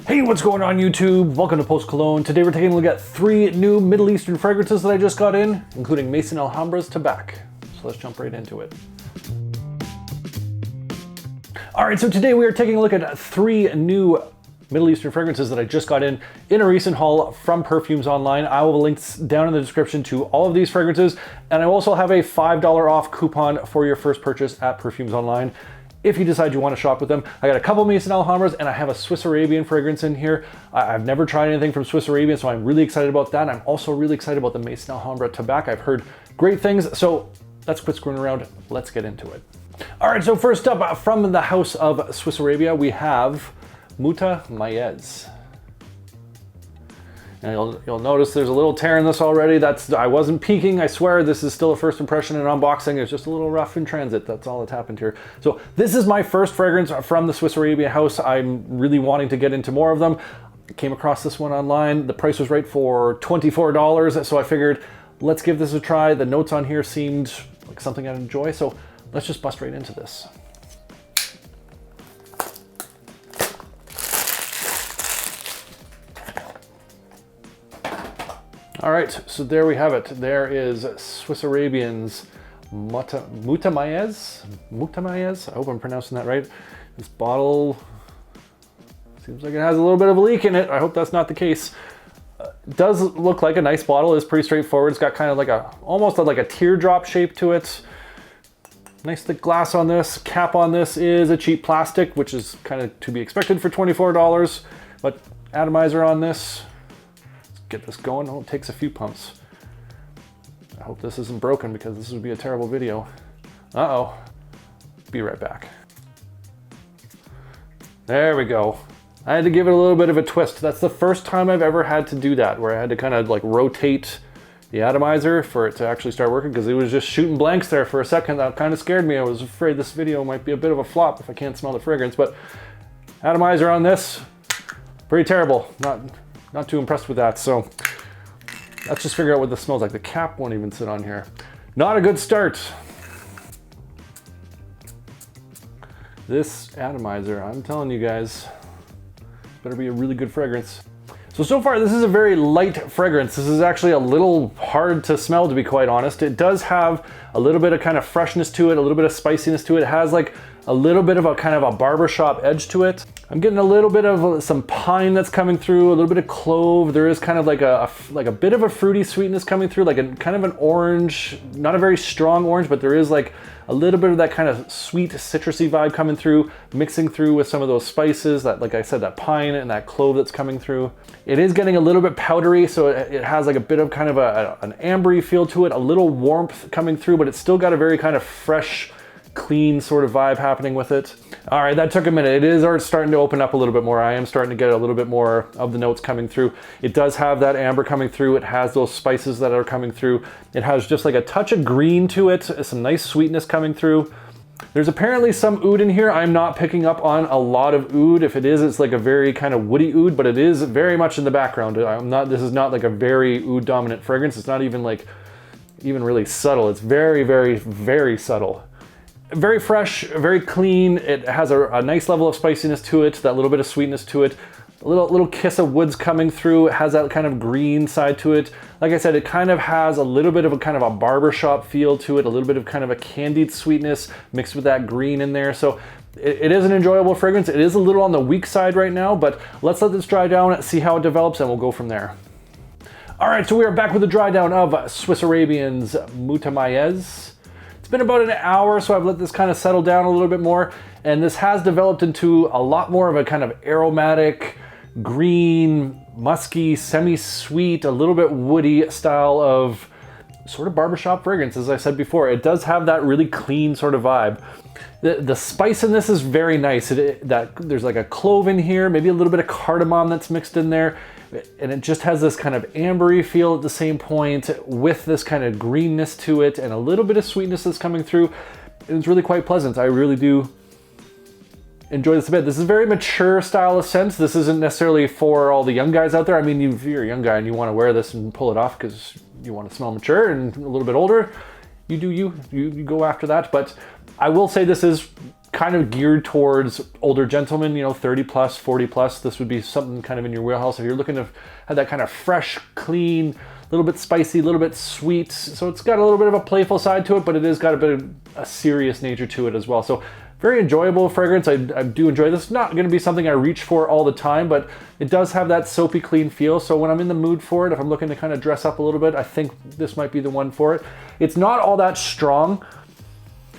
Hey, what's going on YouTube? Welcome to Post Cologne. Today we're taking a look at 3 new Middle Eastern fragrances that I just got in, including Maison Alhambra's Tabac. So let's jump right into it. Alright, so today we are taking a look at 3 new Middle Eastern fragrances that I just got in a recent haul from Perfumes Online. I will have links down in the description to all of these fragrances, and I also have a $5 off coupon for your first purchase at Perfumes Online if you decide you want to shop with them. I got a couple Maison Alhambras and I have a Swiss Arabian fragrance in here. I've never tried anything from Swiss Arabian, so I'm really excited about that. I'm also really excited about the Maison Alhambra Tabac. I've heard great things, so let's quit screwing around. Let's get into it. All right, so first up from the house of Swiss Arabia, we have Mutamayes. And you'll notice there's a little tear in this already. I wasn't peeking, I swear. This is still a first impression and unboxing. It's just a little rough in transit. That's all that's happened here. So this is my first fragrance from the Swiss Arabia house. I'm really wanting to get into more of them. I came across this one online. The price was right for $24, so I figured let's give this a try. The notes on here seemed like something I'd enjoy, so let's just bust right into this. All right, so there we have it. There is Swiss Arabian's Mutamayes. I hope I'm pronouncing that right. This bottle seems like it has a little bit of a leak in it. I hope that's not the case. It does look like a nice bottle. It's pretty straightforward. It's got kind of like almost like a teardrop shape to it. Nice thick glass on this. Cap on this is a cheap plastic, which is kind of to be expected for $24. But atomizer on this. Get this going. Oh, it takes a few pumps. I hope this isn't broken because this would be a terrible video. Uh-oh. Be right back. There we go. I had to give it a little bit of a twist. That's the first time I've ever had to do that, where I had to kind of like rotate the atomizer for it to actually start working, because it was just shooting blanks there for a second. That kind of scared me. I was afraid this video might be a bit of a flop if I can't smell the fragrance, but atomizer on this, pretty terrible. Not too impressed with that, so let's just figure out what this smells like. The cap won't even sit on here. Not a good start. This atomizer, I'm telling you guys, better be a really good fragrance. So far this is a very light fragrance. This is actually a little hard to smell, to be quite honest. It does have a little bit of kind of freshness to it, a little bit of spiciness to it. It has like a little bit of a kind of a barbershop edge to it. I'm getting a little bit of some pine that's coming through, a little bit of clove. There is kind of like a bit of a fruity sweetness coming through, like a kind of an orange, not a very strong orange, but there is like a little bit of that kind of sweet citrusy vibe coming through, mixing through with some of those spices, that, like I said, that pine and that clove that's coming through. It is getting a little bit powdery, so it has like a bit of kind of an ambery feel to it, a little warmth coming through, but it's still got a very kind of fresh, clean sort of vibe happening with it. All right, that took a minute. It is starting to open up a little bit more. I am starting to get a little bit more of the notes coming through. It does have that amber coming through. It has those spices that are coming through. It has just like a touch of green to it, some nice sweetness coming through. There's apparently some oud in here. I'm not picking up on a lot of oud. If it is, it's like a very kind of woody oud, but it is very much in the background. This is not like a very oud dominant fragrance. It's not even like really subtle. It's very, very, very subtle. Very fresh, very clean. It has a nice level of spiciness to it, that little bit of sweetness to it, a little kiss of woods coming through. It has that kind of green side to it. Like I said, it kind of has a little bit of a kind of a barbershop feel to it, a little bit of kind of a candied sweetness mixed with that green in there. So it is an enjoyable fragrance. It is a little on the weak side right now, but let's let this dry down, see how it develops, and we'll go from there. All right, so we are back with the dry down of Swiss Arabian's Mutamayes. It's been about an hour, so I've let this kind of settle down a little bit more, and this has developed into a lot more of a kind of aromatic, green, musky, semi-sweet, a little bit woody style of sort of barbershop fragrance. As I said before, it does have that really clean sort of vibe. The spice in this is very nice. There's like a clove in here, maybe a little bit of cardamom that's mixed in there. And it just has this kind of ambery feel at the same point, with this kind of greenness to it and a little bit of sweetness that's coming through. It's really quite pleasant. I really do enjoy this a bit. This is a very mature style of scent. This isn't necessarily for all the young guys out there. I mean, if you're a young guy and you want to wear this and pull it off because you want to smell mature and a little bit older, you do you go after that. But I will say this is kind of geared towards older gentlemen, you know, 30 plus, 40 plus. This would be something kind of in your wheelhouse if you're looking to have that kind of fresh, clean, a little bit spicy, a little bit sweet. So it's got a little bit of a playful side to it, but it has got a bit of a serious nature to it as well. So very enjoyable fragrance. I do enjoy this. Not going to be something I reach for all the time, but it does have that soapy clean feel. So when I'm in the mood for it, if I'm looking to kind of dress up a little bit, I think this might be the one for it. It's not all that strong.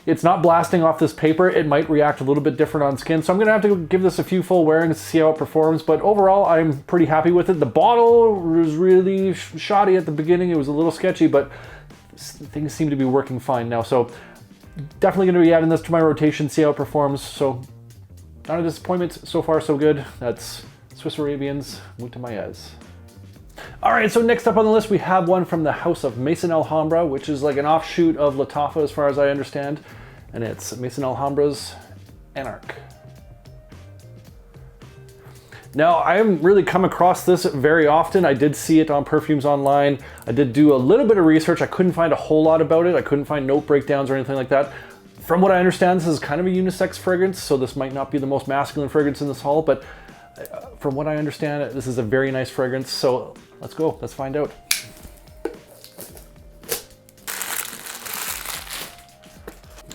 It's not blasting off this paper. It might react a little bit different on skin. So I'm gonna have to give this a few full wearings to see how it performs, but overall I'm pretty happy with it. The bottle was really shoddy at the beginning. It was a little sketchy, but things seem to be working fine now. So definitely gonna be adding this to my rotation, see how it performs. So not a disappointment, so far so good. That's Swiss Arabian's Mutamayes. All right, so next up on the list, we have one from the House of Maison Alhambra, which is like an offshoot of Lattafa as far as I understand. And it's Maison Alhambra's Anarch. Now, I haven't really come across this very often. I did see it on Perfumes Online. I did do a little bit of research. I couldn't find a whole lot about it. I couldn't find note breakdowns or anything like that. From what I understand, this is kind of a unisex fragrance, so this might not be the most masculine fragrance in this haul, but from what I understand, this is a very nice fragrance. So let's go, let's find out.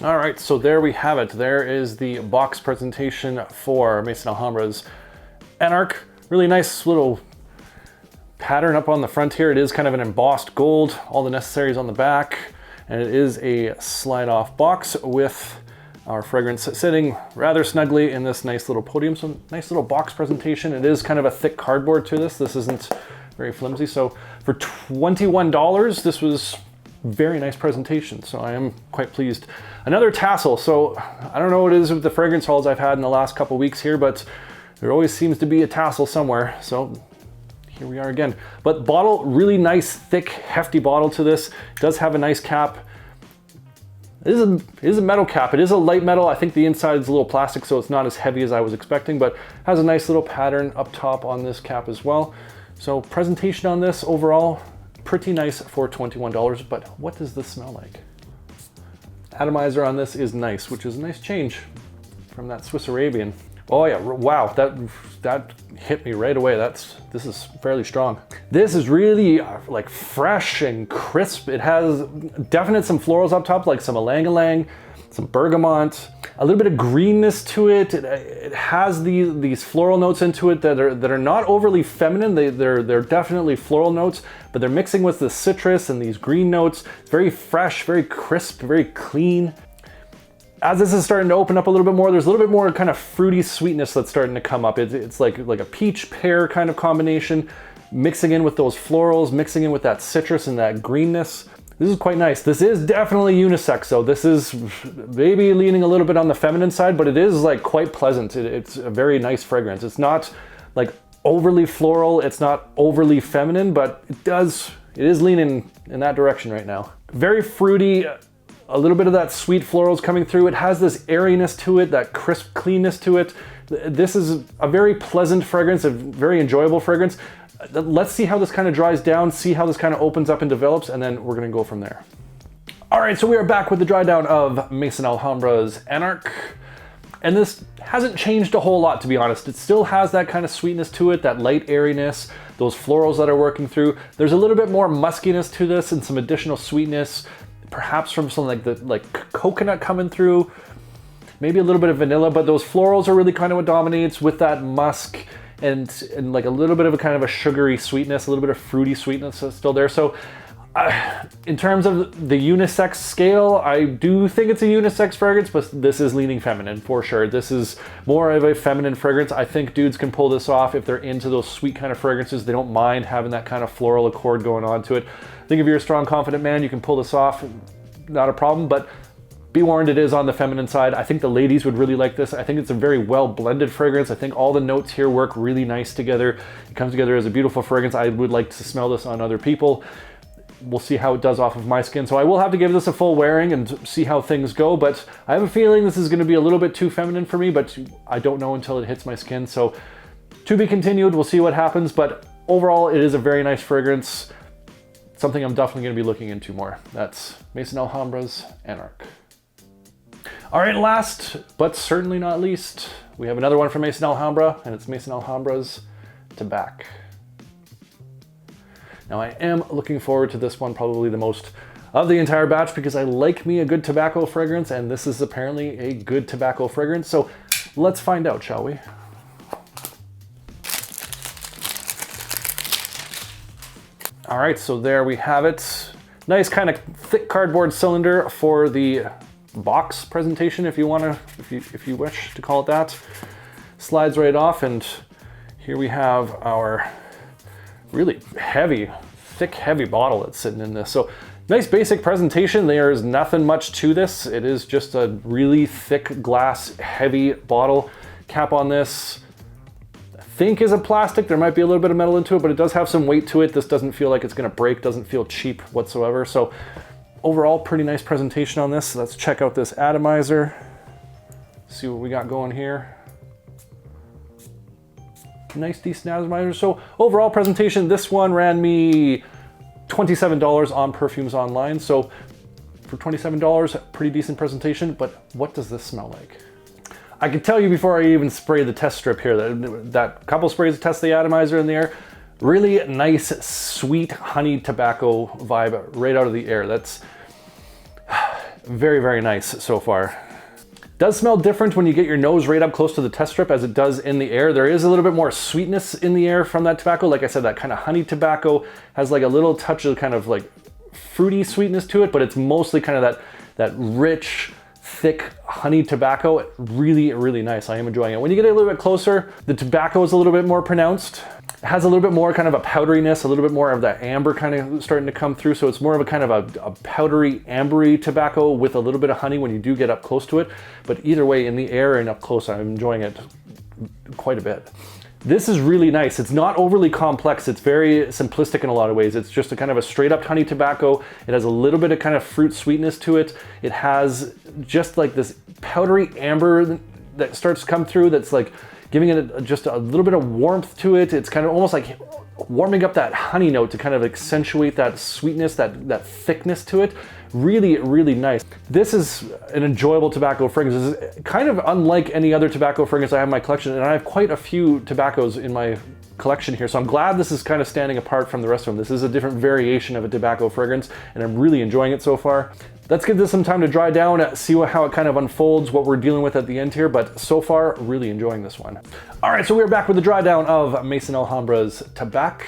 All right, so there we have it. There is the box presentation for Maison Alhambra's Anarch. Really nice little pattern up on the front here. It is kind of an embossed gold, all the necessaries on the back, and it is a slide-off box with our fragrance sitting rather snugly in this nice little podium. So nice little box presentation. It is kind of a thick cardboard to this. This isn't very flimsy. So for $21, this was very nice presentation. So I am quite pleased. Another tassel. So I don't know what it is with the fragrance hauls I've had in the last couple weeks here, but there always seems to be a tassel somewhere. So here we are again. But bottle, really nice, thick, hefty bottle to this. It does have a nice cap. It is a metal cap. It is a light metal. I think the inside is a little plastic, so it's not as heavy as I was expecting, but has a nice little pattern up top on this cap as well. So presentation on this overall, pretty nice for $21, but what does this smell like? Atomizer on this is nice, which is a nice change from that Swiss Arabian. Oh yeah, wow, that hit me right away. This is fairly strong. This is really like fresh and crisp. It has definite some florals up top, like some ylang-ylang, some bergamot, a little bit of greenness to it. It has these floral notes into it that are not overly feminine. They're definitely floral notes, but they're mixing with the citrus and these green notes. It's very fresh, very crisp, very clean. As this is starting to open up a little bit more, there's a little bit more kind of fruity sweetness that's starting to come up. It's like a peach pear kind of combination, mixing in with those florals, mixing in with that citrus and that greenness. This is quite nice. This is definitely unisex, so this is maybe leaning a little bit on the feminine side, but it is like quite pleasant. It's a very nice fragrance. It's not like overly floral, it's not overly feminine, but it is leaning in that direction right now. Very fruity. A little bit of that sweet florals coming through. It has this airiness to it, that crisp cleanness to it. This is a very pleasant fragrance, a very enjoyable fragrance. Let's see how this kind of dries down, see how this kind of opens up and develops, and then we're gonna go from there. All right, so we are back with the dry down of Maison Alhambra's Anarch. And this hasn't changed a whole lot, to be honest. It still has that kind of sweetness to it, that light airiness, those florals that are working through. There's a little bit more muskiness to this and some additional sweetness, perhaps from something like coconut coming through, maybe a little bit of vanilla, but those florals are really kind of what dominates with that musk and like a little bit of a kind of a sugary sweetness, a little bit of fruity sweetness that's still there. So in terms of the unisex scale, I do think it's a unisex fragrance, but this is leaning feminine for sure. This is more of a feminine fragrance. I think dudes can pull this off if they're into those sweet kind of fragrances. They don't mind having that kind of floral accord going on to it. I think if you're a strong, confident man, you can pull this off, not a problem, but be warned, it is on the feminine side. I think the ladies would really like this. I think it's a very well blended fragrance. I think all the notes here work really nice together. It comes together as a beautiful fragrance. I would like to smell this on other people. We'll see how it does off of my skin. So I will have to give this a full wearing and see how things go, but I have a feeling this is gonna be a little bit too feminine for me, but I don't know until it hits my skin. So to be continued, we'll see what happens, but overall it is a very nice fragrance. Something I'm definitely gonna be looking into more. That's Maison Alhambra's Anarch. All right, last but certainly not least, we have another one from Maison Alhambra, and it's Maison Alhambra's Tabac. Now I am looking forward to this one, probably the most of the entire batch, because I like me a good tobacco fragrance, and this is apparently a good tobacco fragrance. So let's find out, shall we? All right, so there we have it. Nice kind of thick cardboard cylinder for the box presentation, if you want to, if you wish to call it that. Slides right off, and here we have our really heavy, thick, heavy bottle that's sitting in this. So nice basic presentation. There's nothing much to this. It is just a really thick glass, heavy bottle. Cap on this, I think, is a plastic. There might be a little bit of metal into it, but it does have some weight to it. This doesn't feel like it's gonna break, doesn't feel cheap whatsoever. So overall, pretty nice presentation on this. Let's check out this atomizer, see what we got going here. Nice, decent atomizer. So overall presentation, this one ran me $27 on Perfumes Online. So for $27, pretty decent presentation, but what does this smell like? I can tell you before I even spray the test strip here, that couple sprays to test the atomizer in the air, really nice, sweet honey tobacco vibe right out of the air. That's very, very nice so far. Does smell different when you get your nose right up close to the test strip as it does in the air. There is a little bit more sweetness in the air from that tobacco. Like I said, that kind of honey tobacco has like a little touch of kind of like fruity sweetness to it, but it's mostly kind of that rich, thick honey tobacco. Really, really nice. I am enjoying it. When you get a little bit closer, the tobacco is a little bit more pronounced. It has a little bit more kind of a powderiness, a little bit more of that amber kind of starting to come through. So it's more of a kind of a powdery, ambery tobacco with a little bit of honey when you do get up close to it. But either way, in the air and up close, I'm enjoying it quite a bit. This is really nice. It's not overly complex. It's very simplistic in a lot of ways. It's just a kind of a straight up honey tobacco. It has a little bit of kind of fruit sweetness to it. It has just like this powdery amber that starts to come through that's like giving it just a little bit of warmth to it. It's kind of almost like warming up that honey note to kind of accentuate that sweetness, that thickness to it. Really, really nice. This is an enjoyable tobacco fragrance. It's kind of unlike any other tobacco fragrance I have in my collection, and I have quite a few tobaccos in my collection here, so I'm glad this is kind of standing apart from the rest of them. This is a different variation of a tobacco fragrance, and I'm really enjoying it so far. Let's give this some time to dry down, see how it kind of unfolds, what we're dealing with at the end here, but so far, really enjoying this one. All right, so we're back with the dry down of Maison Alhambra's Tabac.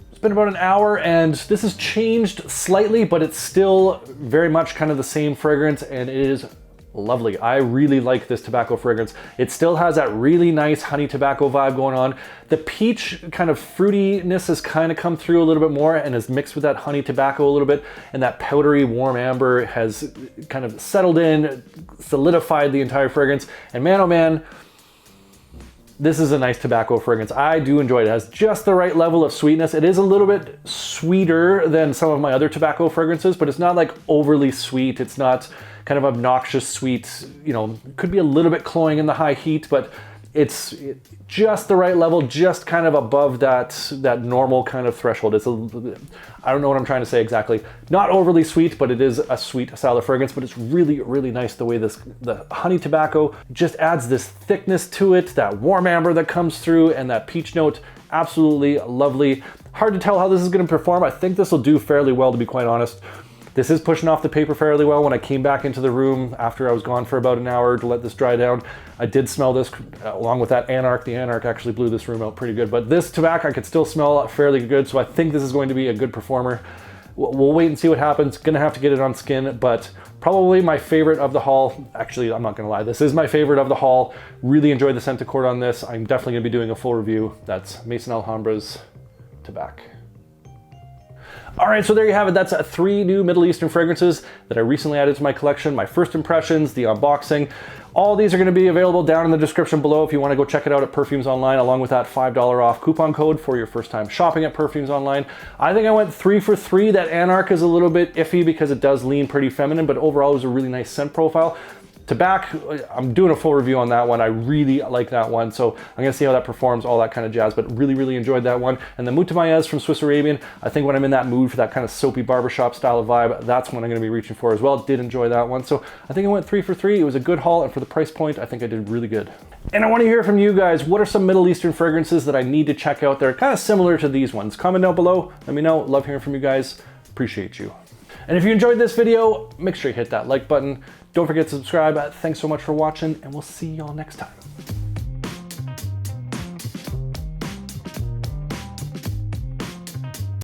It's been about an hour, and this has changed slightly, but it's still very much kind of the same fragrance, and it is lovely. I really like this tobacco fragrance. It still has that really nice honey tobacco vibe going on. The peach kind of fruitiness has kind of come through a little bit more and is mixed with that honey tobacco a little bit, and that powdery warm amber has kind of settled in, solidified the entire fragrance. And man, oh man, this is a nice tobacco fragrance. I do enjoy it. It has just the right level of sweetness. It is a little bit sweeter than some of my other tobacco fragrances, but it's not like overly sweet. It's not kind of obnoxious sweet, you know, could be a little bit cloying in the high heat, but it's just the right level, just kind of above that normal kind of threshold. It's I don't know what I'm trying to say exactly. Not overly sweet, but it is a sweet style of fragrance, but it's really, really nice the way the honey tobacco just adds this thickness to it, that warm amber that comes through, and that peach note. Absolutely lovely. Hard to tell how this is going to perform. I think this will do fairly well, to be quite honest. This is pushing off the paper fairly well. When I came back into the room after I was gone for about an hour to let this dry down, I did smell this along with that Anarch. The Anarch actually blew this room out pretty good, but this tobacco I could still smell fairly good, so I think this is going to be a good performer. We'll wait and see what happens. Gonna have to get it on skin, but probably my favorite of the haul. Actually, I'm not gonna lie, this is my favorite of the haul. Really enjoyed the scent accord on this. I'm definitely gonna be doing a full review. That's Maison Alhambra's Tabac. All right, so there you have it. That's 3 new Middle Eastern fragrances that I recently added to my collection. My first impressions, the unboxing. All these are going to be available down in the description below if you want to go check it out at Perfumes Online, along with that $5 off coupon code for your first time shopping at Perfumes Online. I think I went 3 for 3. That Anarch is a little bit iffy because it does lean pretty feminine, but overall it was a really nice scent profile. Tabac, I'm doing a full review on that one. I really like that one, so I'm gonna see how that performs, all that kind of jazz, but really enjoyed that one. And the Mutamayes from Swiss Arabian, I think when I'm in that mood for that kind of soapy barbershop style of vibe, that's what I'm gonna be reaching for as well. Did enjoy that one, so I think I went 3 for 3. It was a good haul, and for the price point, I think I did really good. And I want to hear from you guys. What are some Middle Eastern fragrances that I need to check out? They're kind of similar to these ones. Comment down below, let me know. Love hearing from you guys. Appreciate you. And if you enjoyed this video, make sure you hit that like button. Don't forget to subscribe. Thanks so much for watching, and we'll see y'all next time.